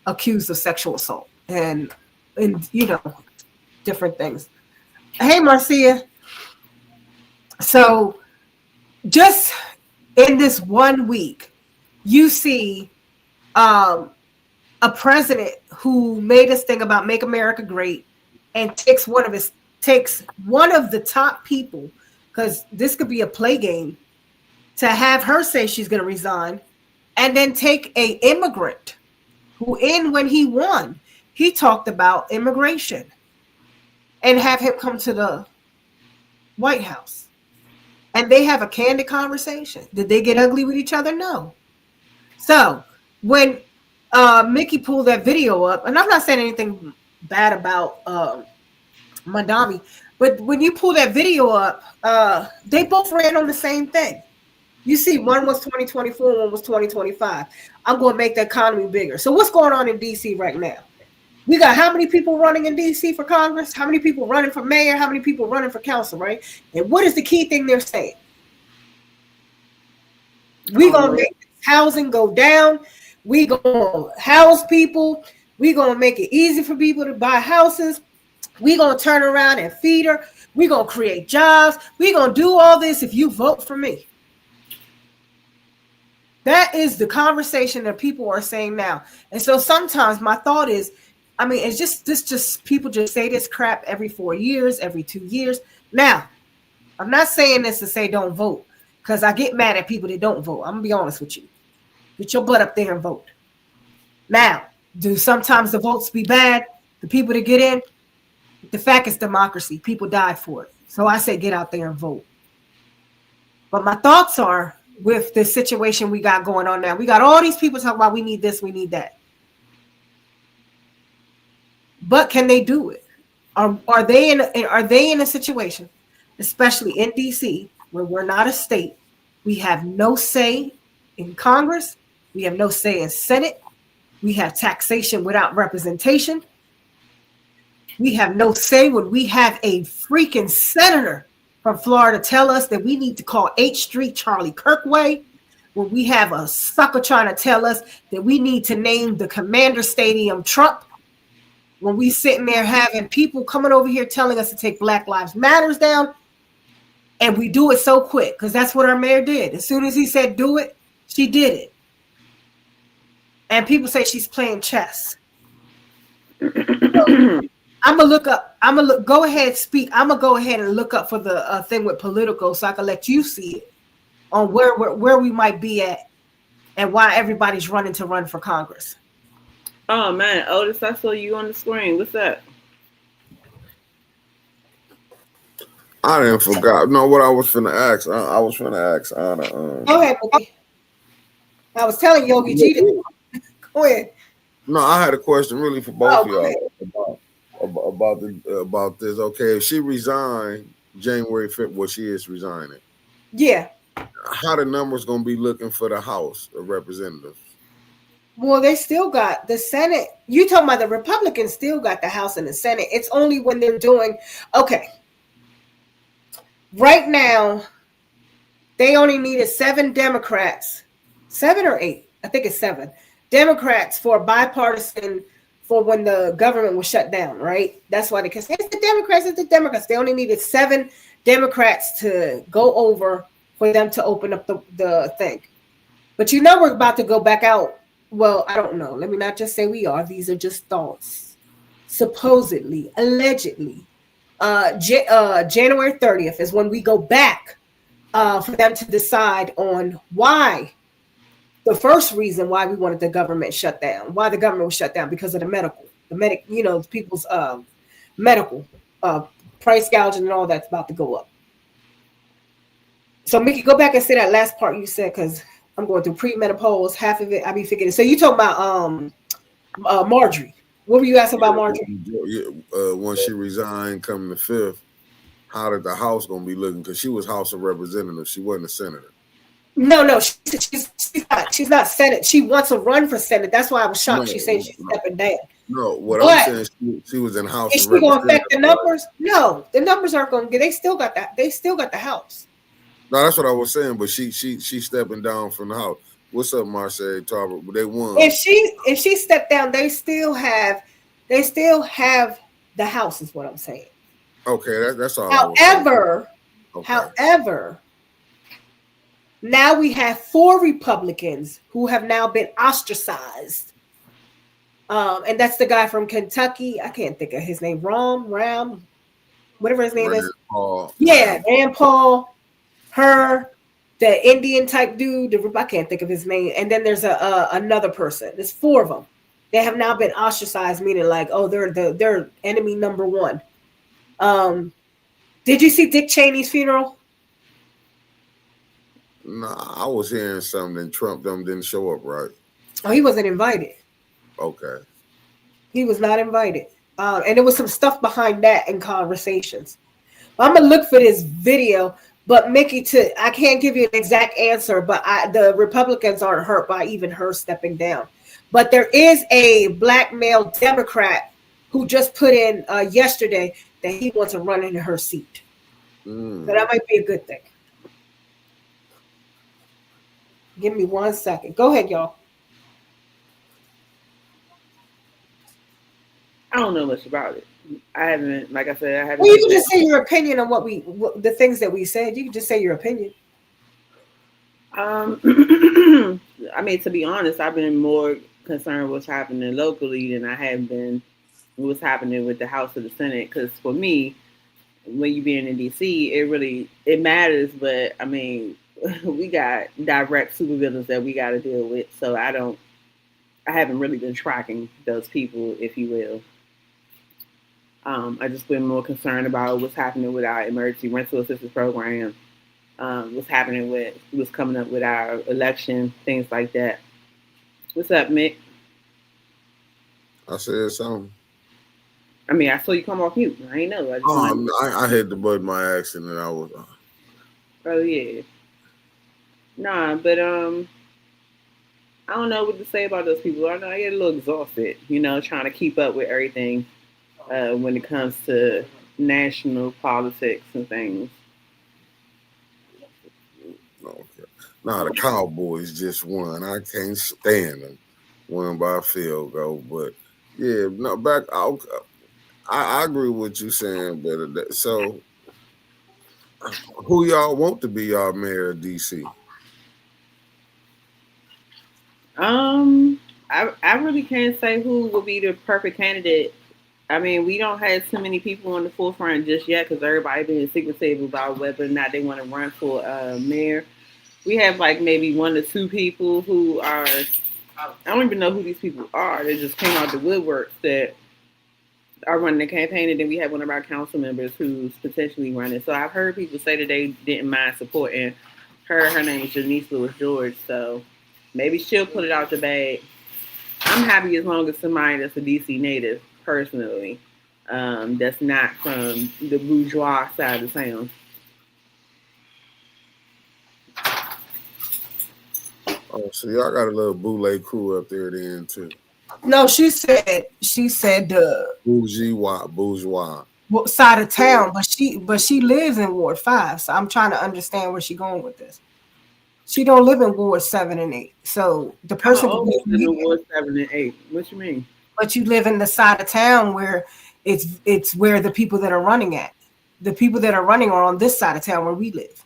accused of sexual assault and different things. Hey, Marcia. So just in this 1 week, you see a president who made us think about Make America Great and takes one of the top people, because this could be a play game, to have her say she's going to resign, and then take a immigrant who, when he won, he talked about immigration, and have him come to the White House. And they have a candid conversation. Did they get ugly with each other? No. So when Mickey pulled that video up, and I'm not saying anything bad about Mamdani, but when you pull that video up, they both ran on the same thing. You see, one was 2024, one was 2025. I'm going to make the economy bigger. So what's going on in DC right now? We got how many people running in DC for Congress? How many people running for mayor? How many people running for council, right? And what is the key thing they're saying? We gonna make housing go down. We gonna house people. We gonna make it easy for people to buy houses. We gonna turn around and feed her. We gonna create jobs. We gonna do all this if you vote for me. That is the conversation that people are saying now. And so sometimes my thought is, I mean, it's just people just say this crap every 4 years, every 2 years. Now, I'm not saying this to say don't vote, because I get mad at people that don't vote. I'm gonna be honest with you. Get your butt up there and vote. Now, do sometimes the votes be bad? The people that get in? The fact is democracy. People died for it. So I say get out there and vote. But my thoughts are with the situation we got going on now. We got all these people talking about we need this, we need that. But can they do it? Are they in a situation, especially in DC, where we're not a state? We have no say in Congress. We have no say in Senate. We have taxation without representation. We have no say when we have a freaking senator from Florida tell us that we need to call H Street Charlie Kirk Way. When we have a sucker trying to tell us that we need to name the Commander Stadium Trump. When we sitting there having people coming over here telling us to take Black Lives Matters down, and we do it so quick, because that's what our mayor did. As soon as he said do it, she did it. And people say she's playing chess. So, I'm gonna look up. Go ahead, speak. I'm gonna go ahead and look up for the thing with political, so I can let you see it on where we might be at, and why everybody's running to run for Congress. Oh man, Otis, I saw you on the screen. What's up? I didn't forgot. No, what I was finna ask. I was finna ask Ana. Go ahead, Boogie. I was telling Yogi G to go ahead. No, I had a question really for both of y'all about this. Okay, if she resigned January 5th, well, she is resigning. Yeah. How the numbers gonna be looking for the House of Representatives? Well, they still got the Senate. You talking about the Republicans still got the House and the Senate. It's only when they're doing, okay. Right now, they only needed 7 Democrats, 7 or 8, I think it's 7 Democrats for bipartisan for when the government was shut down, right? That's why they can say it's the Democrats. They only needed 7 Democrats to go over for them to open up the thing. But you know we're about to go back out. Well, I don't know. Let me not just say we are. These are just thoughts. Supposedly, allegedly, January 30th is when we go back for them to decide on why. The first reason why we wanted the government shut down. Why the government was shut down, because of people's medical price gouging and all that's about to go up. So Mickey, go back and say that last part you said, because I'm going through premenopause, half of it I be forgetting. So you talking about Marjorie. What were you asking about Marjorie? Once she resigned coming the 5th, how did the House gonna be looking? Because she was House of Representatives. She wasn't a senator. No, she's not Senate. She wants to run for Senate. That's why I was shocked. She said she's stepping down. No, I'm saying she was in House. Is she gonna affect the numbers? No, the numbers aren't gonna get. They still got that. They still got the House. No, that's what I was saying. But she stepping down from the House. What's up, Marseille Tarver? They won. If she stepped down, they still have the House. Is what I'm saying. Okay, that's all. However, now we have 4 Republicans who have now been ostracized. And that's the guy from Kentucky. I can't think of his name. Ram, whatever his name is. Paul. Yeah, Rand Paul, her, the Indian type dude. I can't think of his name. And then there's another person. There's 4 of them. They have now been ostracized, meaning like, oh, they're enemy number 1. Did you see Dick Cheney's funeral? Nah, I was hearing something and Trump didn't show up, right? Oh, he wasn't invited. Okay. He was not invited. And there was some stuff behind that in conversations. I'm going to look for this video But Mickey, I can't give you an exact answer, but the Republicans aren't hurt by even her stepping down. But there is a black male Democrat who just put in yesterday that he wants to run in her seat. So that might be a good thing. Give me 1 second. Go ahead, y'all. I don't know much about it. I haven't, like I said, I haven't. Well, you can just say your opinion on the things that we said. You can just say your opinion. I mean, to be honest, I've been more concerned with what's happening locally than I have been what's happening with the House or the Senate. Because for me, when you being in DC, it matters. But I mean, we got direct supervillains that we got to deal with. So I haven't really been tracking those people, if you will. I just been more concerned about what's happening with our emergency rental assistance program, what's coming up with our election, things like that. What's up, Mick? I said something. I mean, I saw you come off mute. I ain't know. I hit the button by accident. I was. Oh yeah. Nah, but I don't know what to say about those people. I know I get a little exhausted, trying to keep up with everything when it comes to national politics and things. Okay. Nah, the Cowboys just won. I can't stand them. Won by a field goal, but yeah, no. Back. I agree with what you saying, but so who y'all want to be our mayor of DC? I really can't say who will be the perfect candidate. I mean, we don't have too many people on the forefront just yet because everybody being secretive about whether or not they want to run for mayor. We have like maybe 1 to 2 people who are, I don't even know who these people are. They just came out the woodworks that are running the campaign, and then we have one of our council members who's potentially running. So I've heard people say that they didn't mind supporting her. Her name is Janice Lewis George, so maybe she'll put it out the bag. I'm happy as long as somebody that's a DC native, personally, that's not from the bourgeois side of town. Oh, so y'all got a little boule crew up there then too. No, she said bourgeois side of town, but she lives in Ward 5. So I'm trying to understand where she's going with this. She don't live in Ward 7 and 8. So the person live in Ward 7 and 8. What you mean? But you live in the side of town where it's where the people that are running at. The people that are running are on this side of town where we live.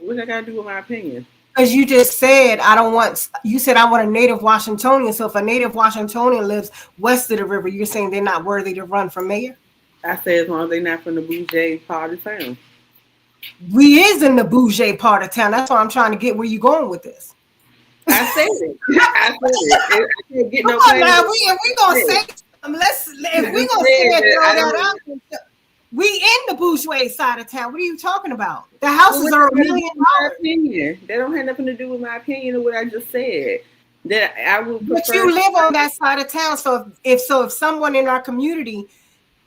What that got to do with my opinion? Because you just said you said I want a native Washingtonian. So if a native Washingtonian lives west of the river, you're saying they're not worthy to run for mayor? I say as long as they're not from the bourgeois part of town. We is in the bourgeois part of town. That's why I'm trying to get where you going with this. I said it. I can't get no claim. If we gonna say if we gonna say that, we in the bourgeois side of town. What are you talking about? The houses are $1 million. They don't have nothing to do with my opinion or what I just said. That I would. But you live on that side of town, so if someone in our community,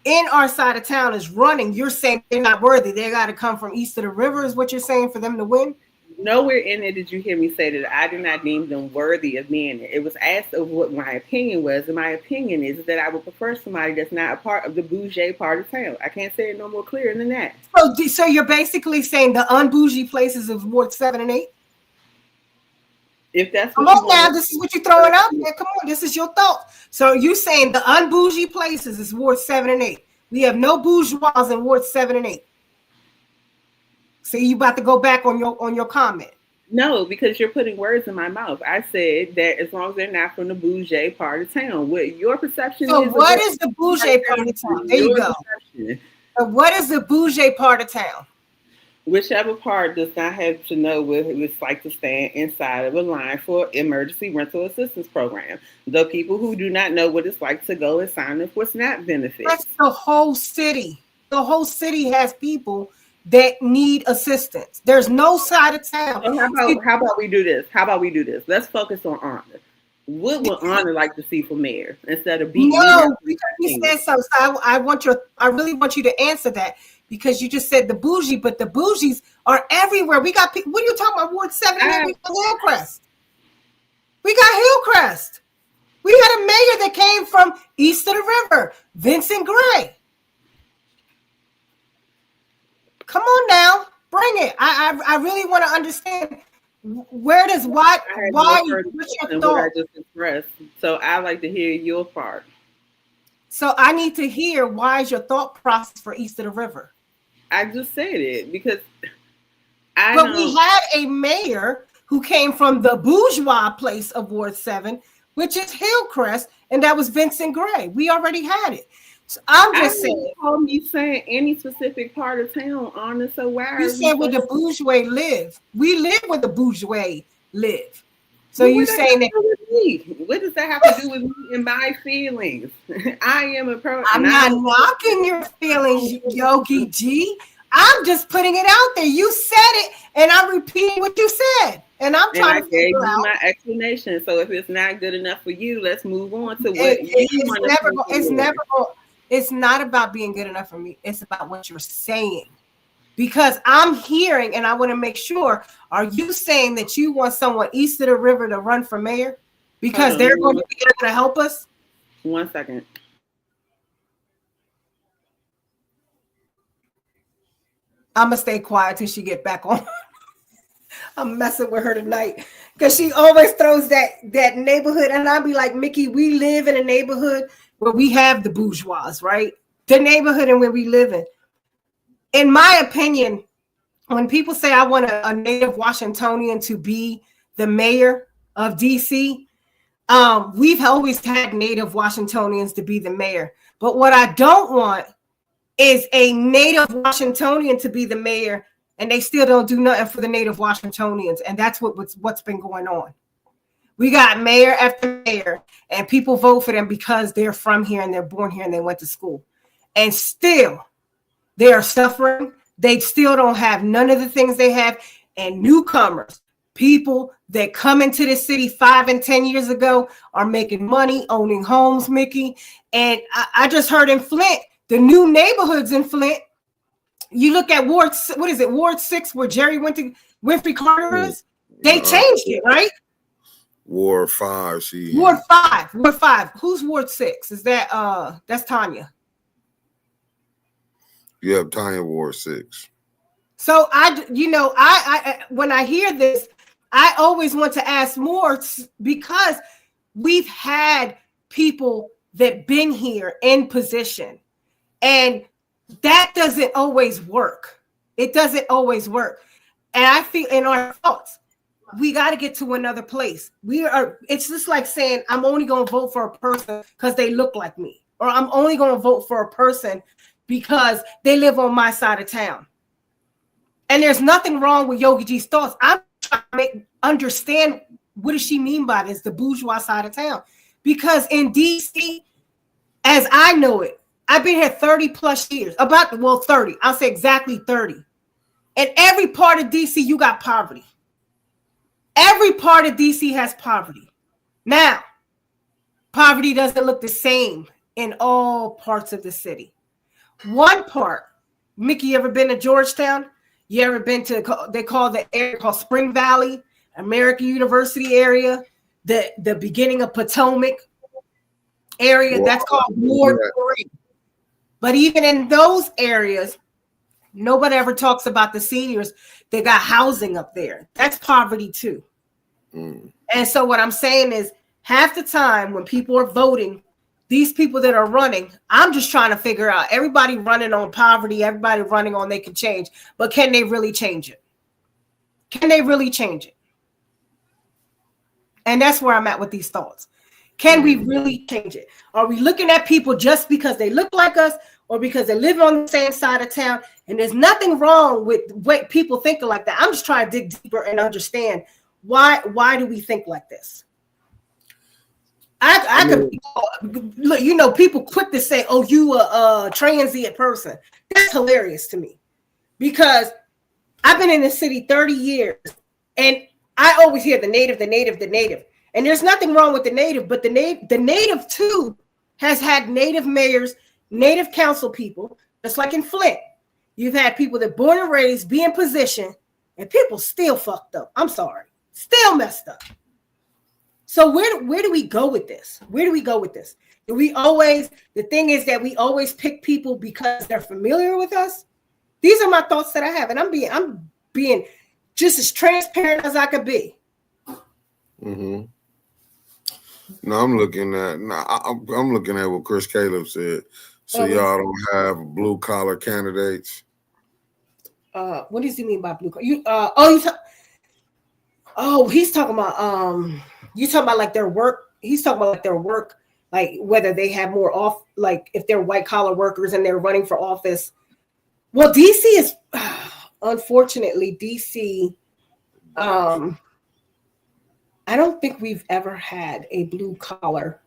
in our side of town is running, you're saying they're not worthy. They got to come from east of the river, is what you're saying, for them to win? Nowhere in it did you hear me say that I do not deem them worthy of being it. It was asked of what my opinion was, and my opinion is that I would prefer somebody that's not a part of the bourgeois part of town. I can't say it no more clear than that. So you're basically saying the unbougie places of Ward 7 and 8? If that's come on now, this is what you're throwing out there. Come on, this is your thought. So you saying the unbougie places is Ward 7 and 8. We have no bourgeois in Ward 7 and 8. So you about to go back on your comment? No, because you're putting words in my mouth. I said that as long as they're not from the bourgeois part of town. What your perception so is? So what is the bourgeois part of town? There you go. So what is the bourgeois part of town? Whichever part does not have to know what it's like to stand inside of a line for emergency rental assistance program. The people who do not know what it's like to go and sign up for SNAP benefits. That's the whole city. The whole city has people that need assistance. There's no side of town. So how about we do this? Let's focus on Ana. What would Ana like to see for mayor instead of being? No, because he said so. So I really want you to answer that. because you just said the bougie, but the bougies are everywhere. We got people. What are you talking about? Ward 7? We got Hillcrest. We got Hillcrest. We had a mayor that came from east of the river, Vincent Gray. Come on now, bring it. I really want to understand where does why what's your thought? What I just expressed. So I like to hear your part. So I need to hear why is your thought process for east of the river? I just said it because we had a mayor who came from the bourgeois place of Ward 7, which is Hillcrest, and that was Vincent Gray. We already had it. So I'm just saying. You saying any specific part of town, Anna? So why? You said where the bourgeois live. We live where the bourgeois live. So you saying that? What does that have to do with me and my feelings? I am a pro. I'm not knocking your feelings, Yogi G. I'm just putting it out there. You said it, and I'm repeating what you said. And I'm trying to figure out my explanation. So if it's not good enough for you, let's move on to what you want to. It's not about being good enough for me. It's about what you're saying. Because I'm hearing, and I want to make sure, are you saying that you want someone east of the river to run for mayor? Because they're going to be able to help us? 1 second. I'm going to stay quiet till she get back on. I'm messing with her tonight because she always throws that neighborhood. And I'll be like, Mickey, we live in a neighborhood where we have the bourgeois, right? The neighborhood and where we live in. In my opinion, when people say I want a native Washingtonian to be the mayor of DC, we've always had native Washingtonians to be the mayor. But what I don't want is a native Washingtonian to be the mayor, and they still don't do nothing for the native Washingtonians. And that's what's been going on. We got mayor after mayor, and people vote for them because they're from here and they're born here and they went to school. And still, they are suffering. They still don't have none of the things they have. And newcomers, people that come into the city 5 and 10 years ago, are making money, owning homes, Mickey. And I just heard in Flint, the new neighborhoods in Flint, you look at Ward 6, where Jerry Winfrey Carter is? They changed it, right? Ward 5. Ward 5. Who's Ward 6? Is that that's Tanya? You have Tanya Ward 6. So I when I hear this, I always want to ask more because we've had people that been here in position, and that doesn't always work. It doesn't always work. And I feel in our thoughts, we got to get to another place. It's just like saying, I'm only going to vote for a person because they look like me, or I'm only going to vote for a person because they live on my side of town. And there's nothing wrong with Yogi G's thoughts. I'm trying to understand, what does she mean by this, the bourgeois side of town? Because in DC, as I know it, I've been here 30 plus years, 30. I'll say exactly 30. In every part of DC, you got poverty. Every part of DC has poverty. Now, poverty doesn't look the same in all parts of the city. One part, Mickey, you ever been to Georgetown? You ever been to, they call the area called Spring Valley, American University area, the beginning of Potomac area, that's called Ward 3. But even in those areas, nobody ever talks about the seniors. They got housing up there. That's poverty too. And so what I'm saying is, half the time when people are voting, these people that are running, I'm just trying to figure out, everybody running on poverty, everybody running on they can change, but can they really change it? Can they really change it? And that's where I'm at with these thoughts. Can we really change it? Are we looking at people just because they look like us, or because they live on the same side of town? And there's nothing wrong with what people thinking like that. I'm just trying to dig deeper and understand why do we think like this? I could look, people quick to say, oh, you a transient person. That's hilarious to me, because I've been in the city 30 years and I always hear the native. And there's nothing wrong with the native, but the native too has had native mayors, native council people, just like in Flint. You've had people that born and raised, be in position, and people still fucked up. I'm sorry. Still messed up. So where do we go with this? Where do we go with this? Do we always, the thing is that we always pick people because they're familiar with us? These are my thoughts that I have, and I'm being just as transparent as I could be. Mm-hmm. No, I'm looking at what Chris Caleb said. So y'all don't have blue collar candidates. What does he mean by blue collar? He's talking about you talking about like their work. He's talking about like their work, like whether they have more off, like if they're white collar workers and they're running for office. Well, DC is unfortunately DC. I don't think we've ever had a blue collar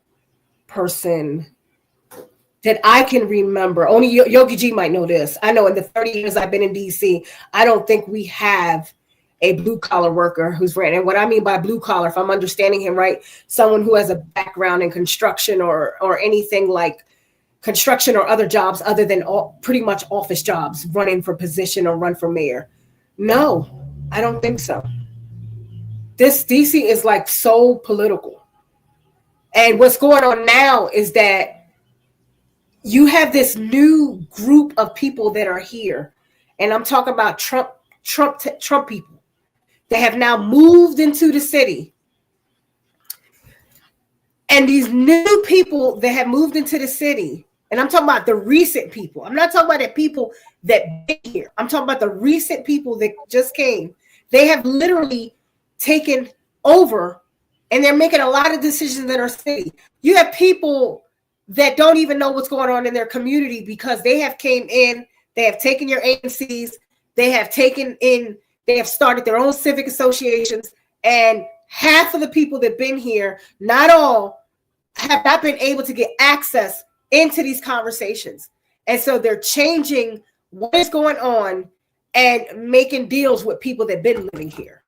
person that I can remember. Only Yogi G might know this. I know in the 30 years I've been in DC, I don't think we have a blue collar worker who's ran. And what I mean by blue collar, if I'm understanding him right, someone who has a background in construction or anything like construction or other jobs other than pretty much office jobs, running for position or run for mayor. No, I don't think so. This DC is like so political. And what's going on now is that you have this new group of people that are here. And I'm talking about Trump people that have now moved into the city. And these new people that have moved into the city, and I'm talking about the recent people. I'm not talking about the people that been here. I'm talking about the recent people that just came. They have literally taken over, and they're making a lot of decisions in our city. You have people that don't even know what's going on in their community because they have came in, they have taken your ANCs, they have started their own civic associations, and half of the people that have been here, not all, have not been able to get access into these conversations. And so they're changing what is going on and making deals with people that have been living here.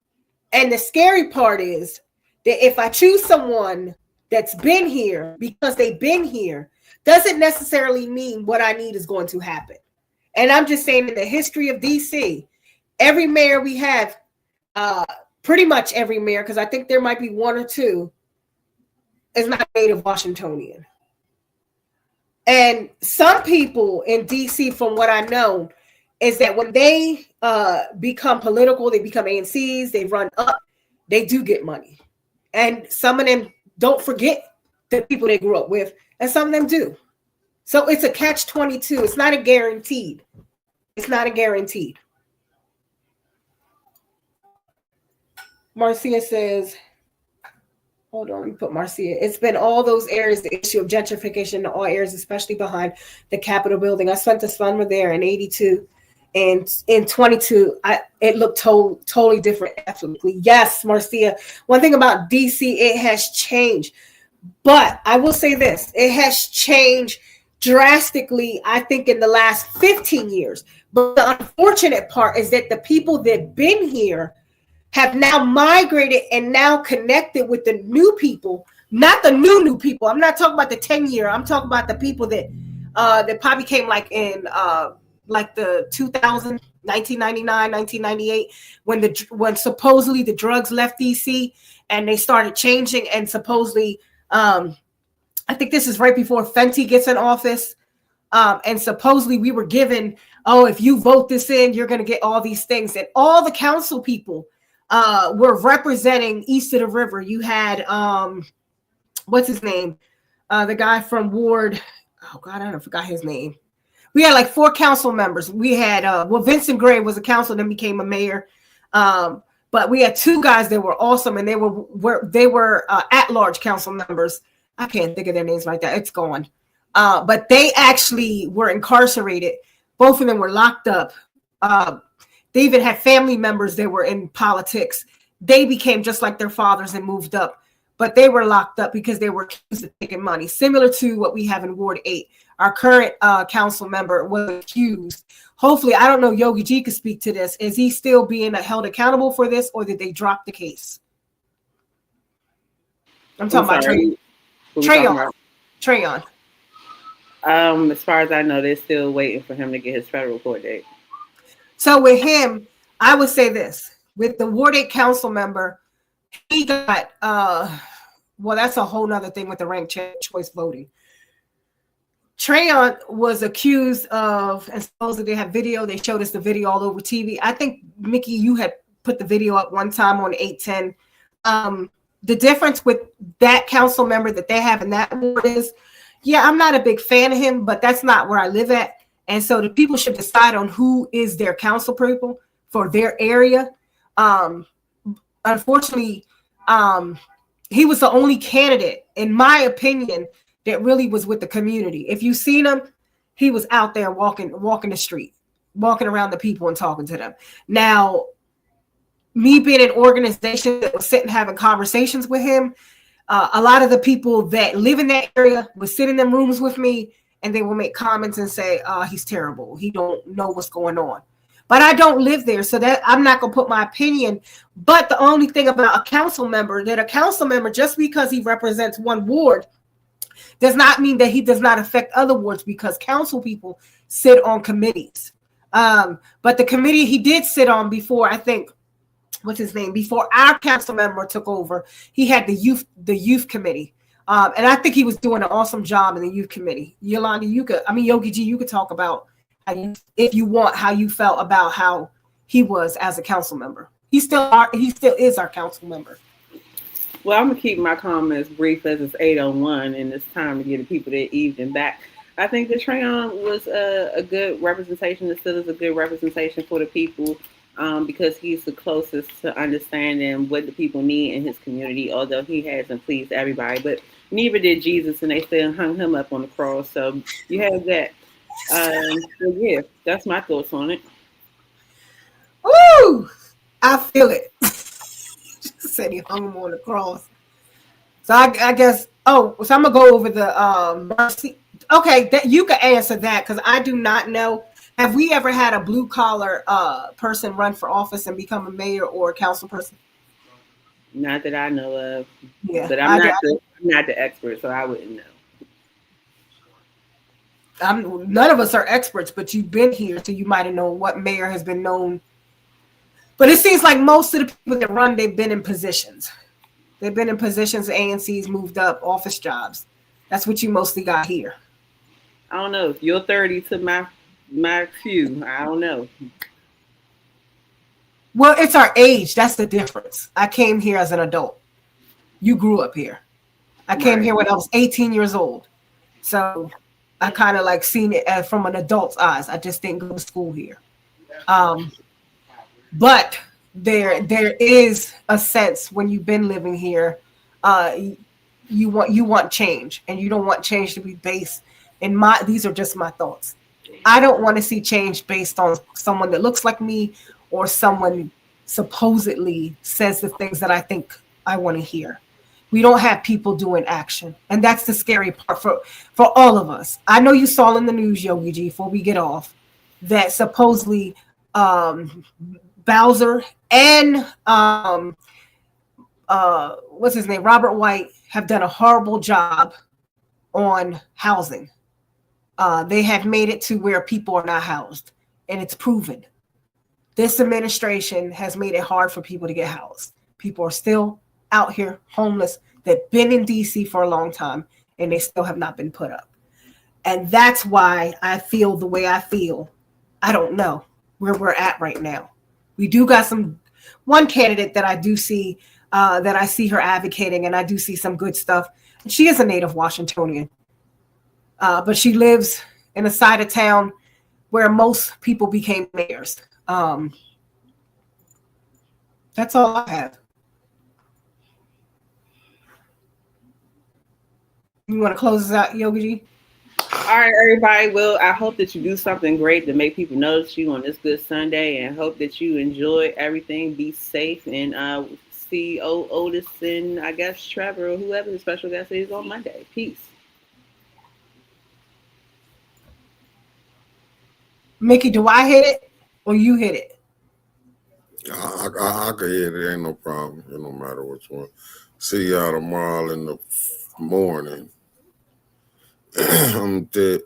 And the scary part is that if I choose someone that's been here because they've been here, doesn't necessarily mean what I need is going to happen. And I'm just saying in the history of DC, every mayor we have, pretty much every mayor, because I think there might be one or two, is not native Washingtonian. And some people in DC, from what I know, is that when they become political, they become ANCs, they run up, they do get money. And some of them don't forget the people they grew up with, and some of them do. So it's a catch-22. It's not a guaranteed. It's not a guaranteed. Marcia says, hold on, let me put Marcia. It's been all those areas, the issue of gentrification in all areas, especially behind the Capitol building. I spent the summer there in 82. And in 22, it looked totally different. Absolutely. Yes, Marcia. One thing about DC, it has changed. But I will say this, it has changed drastically, I think, in the last 15 years. But the unfortunate part is that the people that have been here have now migrated and now connected with the new people, not the new people. I'm not talking about the 10-year. I'm talking about the people that probably came like in like the 2000, 1999, 1998, when supposedly the drugs left DC and they started changing, and supposedly, I think this is right before Fenty gets in office, and supposedly we were given, if you vote this in, you're going to get all these things, and all the council people were representing east of the river. You had, what's his name? The guy from Ward, oh God, I forgot his name. We had like 4 council members. We had, Vincent Gray was a council, then became a mayor. But we had 2 guys that were awesome, and they were at-large council members. I can't think of their names like that. It's gone. But they actually were incarcerated. Both of them were locked up. They even had family members that were in politics. They became just like their fathers and moved up. But they were locked up because they were accused of taking money, similar to what we have in Ward 8. Our current council member was accused. Hopefully, I don't know, Yogi G could speak to this. Is he still being held accountable for this, or did they drop the case? I'm talking about Trayon. As far as I know, they're still waiting for him to get his federal court date. So with him, I would say this: with the Ward 8 council member, he got well, that's a whole nother thing with the ranked choice voting. Trayon was accused of, and supposedly they have video. They showed us the video all over TV. I think, Mickey, you had put the video up one time on 810. The difference with that council member that they have in that ward is, yeah, I'm not a big fan of him, but that's not where I live at. And so the people should decide on who is their council people for their area. Unfortunately, he was the only candidate, in my opinion, that really was with the community. If you seen him, he was out there walking the street, walking around the people and talking to them. Now, me being an organization that was sitting having conversations with him, a lot of the people that live in that area would sit in them rooms with me, and they will make comments and say, he's terrible. He don't know what's going on. But I don't live there, so that I'm not going to put my opinion. But the only thing about a council member, just because he represents one ward, does not mean that he does not affect other wards, because council people sit on committees. But the committee he did sit on before, I think, what's his name? Before our council member took over, he had the youth committee. And I think he was doing an awesome job in the youth committee. Yolanda, Yogi G, you could talk about if you want, how you felt about how he was as a council member. He still is our council member. Well, I'm gonna keep my comments brief as it's 8:01 and it's time to get the people their evening back. I think that Trayon was a good representation. It still is a good representation for the people, because he's the closest to understanding what the people need in his community. Although he hasn't pleased everybody, but neither did Jesus, and they still hung him up on the cross. So you have that. So yeah, that's my thoughts on it. Ooh, I feel it. Said he hung him on the cross. So I guess. So I'm gonna go over the mercy. Okay, that you can answer that, because I do not know. Have we ever had a blue collar person run for office and become a mayor or a council person? Not that I know of. Yeah, but I'm not the expert, so I wouldn't know. None of us are experts, but you've been here, so you might have known what mayor has been known. But it seems like most of the people that run, they've been in positions. They've been in positions, ANC's moved up, office jobs. That's what you mostly got here. I don't know. You're 30 to my few. I don't know. Well, it's our age. That's the difference. I came here as an adult. You grew up here. I came here when I was 18 years old. So I kind of like seen it from an adult's eyes. I just didn't go to school here. But there is a sense when you've been living here, you want change, and you don't want change to be based in these are just my thoughts. I don't want to see change based on someone that looks like me or someone supposedly says the things that I think I want to hear. We don't have people doing action. And that's the scary part for all of us. I know you saw in the news, Yogi G, before we get off, that supposedly Bowser and what's his name, Robert White, have done a horrible job on housing. They have made it to where people are not housed, and it's proven. This administration has made it hard for people to get housed. People are still out here homeless that been in DC for a long time, and they still have not been put up. And that's why I feel the way I feel. I don't know where we're at right now. We do got one candidate that I do see, that I see her advocating, and I do see some good stuff. She is a native Washingtonian, but she lives in a side of town where most people became mayors. That's all I have. You want to close this out, Yogi G? All right, everybody. Well, I hope that you do something great to make people notice you on this good Sunday, and hope that you enjoy everything. Be safe, and see Otis and I guess Trevor or whoever the special guest is on Monday. Peace. Mickey, do I hit it or you hit it? I could hit it. Ain't no problem. It don't matter which one. See y'all tomorrow in the morning. I'm dead.